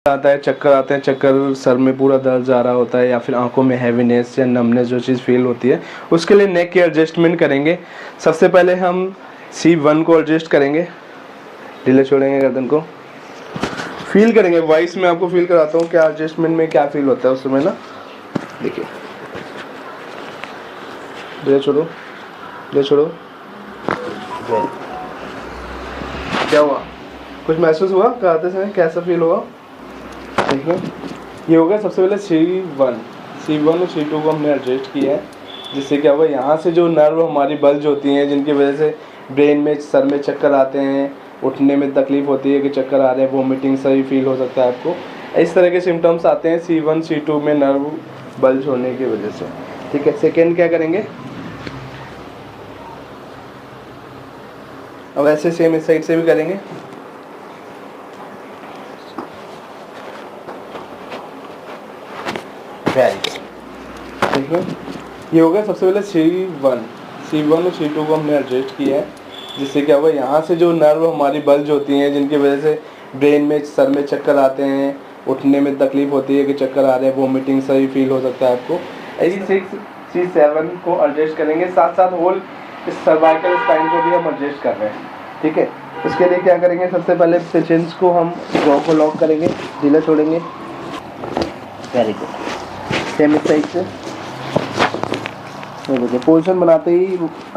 आता है, चक्कर आते हैं, चक्कर सर में पूरा दर्द जा रहा होता है या फिर आंखों में हैवीनेस या नमनेस जो चीज़ फील होती है, उसके लिए नेक की एडजस्टमेंट करेंगे। सबसे पहले हम C1 को एडजस्ट करेंगे, ढीले छोड़ेंगे गर्दन को, फील करेंगे। वॉइस में आपको फील कराता हूँ क्या एडजस्टमेंट में क्या फील होता है उस समय ना। देखिए, ढीले छोड़ो, ढीले छोड़ो। क्या हुआ, कुछ महसूस हुआ कराते समय, कैसा फील हुआ? देखिए, ये हो गया सबसे पहले C1 और C2 को हमने एडजस्ट किया है, जिससे क्या हुआ, यहाँ से जो नर्व हमारी बल्ज होती हैं, जिनकी वजह से ब्रेन में, सर में चक्कर आते हैं, उठने में तकलीफ होती है कि चक्कर आ रहे हैं, वोमिटिंग सही फील हो सकता है आपको, इस तरह के सिम्टम्स आते हैं C1 C2 में नर्व बल्ज होने की वजह से। ठीक है, सेकेंड क्या करेंगे, अब ऐसे सेम इस साइड से भी करेंगे। ठीक है, ये हो गया सबसे पहले C1 और C2 को हमने एडजस्ट किया है, जिससे क्या हुआ, यहाँ से जो नर्व हमारी बल्ज होती हैं, जिनकी वजह से ब्रेन में, सर में चक्कर आते हैं, उठने में तकलीफ होती है कि चक्कर आ रहे हैं, वोमिटिंग सही फील हो सकता है आपको, C6 C7 को एडजस्ट करेंगे। साथ साथ होल सर्वाइकल स्पाइन को भी हम एडजस्ट कर रहे हैं। ठीक है, उसके लिए क्या करेंगे, सबसे पहले पेशेंट्स को हम जॉ को लॉक करेंगे, ढीला छोड़ेंगे। वेरी गुड, सेम इस साइड से देखिए, पोजीशन बनाते ही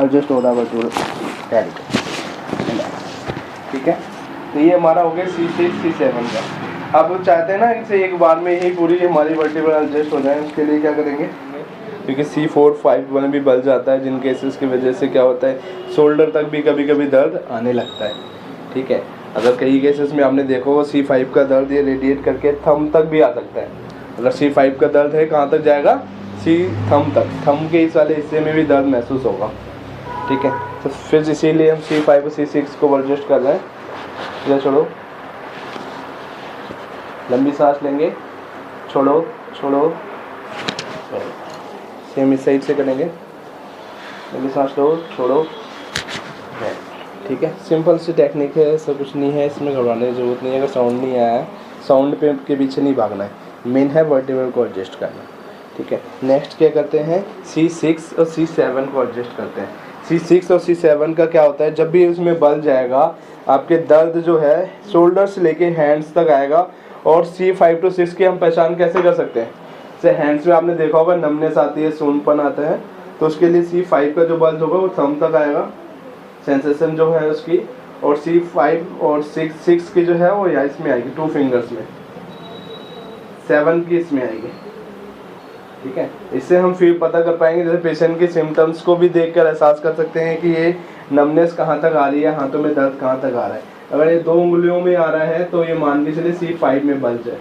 एडजस्ट हो रहा है बस। वेरी गुड, ठीक है। तो ये हमारा हो गया C6 C7 का। अब वो चाहते हैं ना इनसे एक बार में ही पूरी हमारी वर्टिब्रा एडजस्ट हो जाए, उसके लिए क्या करेंगे, क्योंकि C4 5 1 भी बल जाता है, जिन केसेस की वजह से क्या होता है, शोल्डर तक भी कभी कभी दर्द आने लगता है। ठीक है, अगर कई केसेस में आपने देखा होगा C5 का दर्द ये रेडिएट करके थंब तक भी आ सकता है। अगर C5 का दर्द है, कहाँ तक जाएगा, थंब तक, थंब के इस वाले हिस्से में भी दर्द महसूस होगा। ठीक है, तो फिर इसीलिए हम C5 और C6 को एडजस्ट कर रहे हैं। या छोड़ो, लंबी सांस लेंगे, छोड़ो छोड़ो, सेम इस साइड से करेंगे, लंबी सांस लो, छोड़ो। ठीक है, सिंपल सी टेक्निक है, ऐसा कुछ नहीं है, इसमें घबराने की जरूरत नहीं है। अगर साउंड नहीं आया है, साउंड पे के पीछे नहीं भागना है, मेन है वर्टिब्रा को एडजस्ट करना। ठीक है, नेक्स्ट क्या करते हैं, C6 और C7 को एडजस्ट करते हैं। C6 और C7 का क्या होता है, जब भी उसमें बल जाएगा, आपके दर्द जो है शोल्डर से लेके हैंड्स तक आएगा। और C5 to 6 की हम पहचान कैसे कर सकते हैं, जैसे हैंड्स में आपने देखा होगा नमनेस आती है, सूनपन आता है, तो उसके लिए C5 का जो बल होगा वो थंब तक आएगा, सेंसेशन जो है उसकी। और C5 और 6 की जो है वो यहाँ इसमें आएगी, 2 फिंगर्स में। 7 की इसमें आएगी। ठीक है, इससे हम फिर पता कर पाएंगे, जैसे पेशेंट के सिम्टम्स को भी देखकर एहसास कर सकते हैं कि ये नमनेस कहाँ तक आ रही है, हाथों में दर्द कहाँ तक आ रहा है। अगर ये 2 उंगलियों में आ रहा है तो ये मान के चलिए C5 में बल्ज है,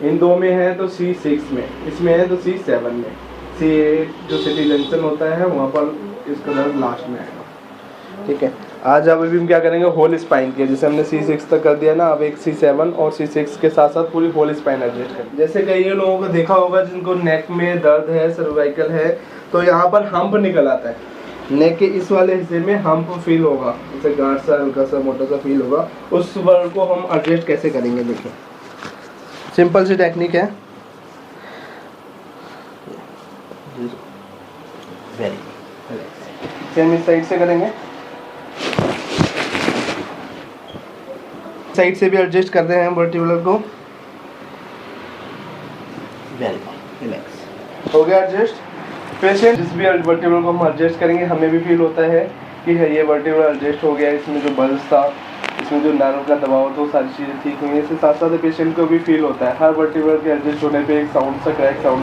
इन 2 में है तो C6 में, इसमें है तो C7 में, C8 जो सिटी जंक्शन होता है वहाँ पर इसका दर्द लास्ट में आएगा। ठीक है, आज अब अभी हम क्या करेंगे, होल स्पाइन के, जैसे हमने C6 तक कर दिया ना, अब एक C7 और C6 के साथ साथ पूरी होल स्पाइन एडजस्ट करें। जैसे कई लोगों को देखा होगा जिनको नेक में दर्द है, सर्वाइकल है, तो यहाँ पर हम्प निकल आता है, नेक के इस वाले हिस्से में हम्प फील होगा, जैसे गांठ सा हल्का सा मोटा सा फील होगा। उस वर्ड को हम एडजस्ट कैसे करेंगे, देखिए, सिंपल सी टेक्निक है। सेम इस साइड से करेंगे, साइड से भी एडजस्ट कर रहे हैं वर्टिब्रा को। रिलैक्स, हो गया एडजस्ट। पेशेंट जिस भी वर्टिब्रा को हम एडजस्ट करेंगे, हमें भी फील होता है कि ये वर्टिब्रा एडजस्ट हो गया, इसमें जो बल्ज था, इसमें जो नर्व का दबाव था, वो सारी चीज़ें ठीक हुई हैं। इसके साथ साथ पेशेंट को भी फील होता है, हर वर्टिब्रा के एडजस्ट होने पे एक साउंड सा क्रैक साउंड